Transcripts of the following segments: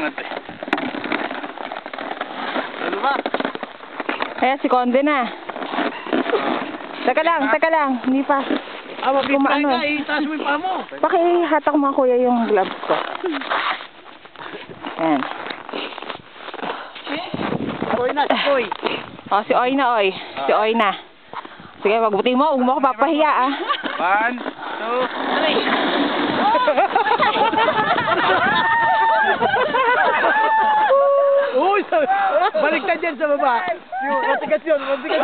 angat eh. Ano ba? Kaya si Conde na. Teka lang. Hindi pa. Mabibigay ka, itaas mo yung paa mo. Pakihatak mo kuya yung gloves ko. Ayan. Oy na, oy. O, si Oy na, Oy. Si Oy na. Sige, magbuti mo. Huwag mo ako papahiya, ah. 1, 2, 3. Uy, baliktad dyan sa baba. Matigas yun, matigas.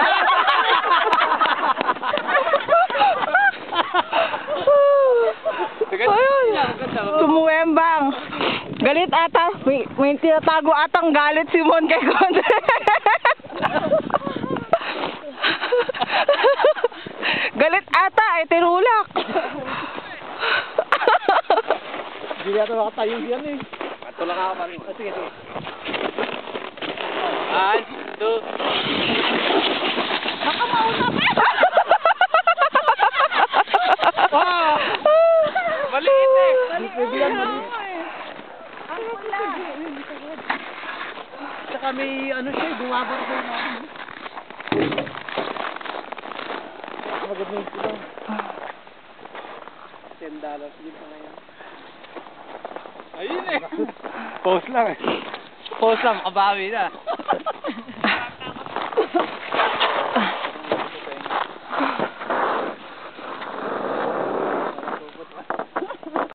Tumuwembang. Galit ata. May tinatago atang galit si Mon kay Conde. Galit ata, ay tinulak. Hindi natin makatayo yan eh. Matulak ako pa rin. Sige. 1, 2. Baka mauna pa. Wow! Maliit eh. Pwede yan, maliit. Saka may ano siya, bumabar ko yung natin. Maganda yung sila. $10 yun pa ngayon. Ayun eh. Pause lang eh. Pause lang, makabawi na.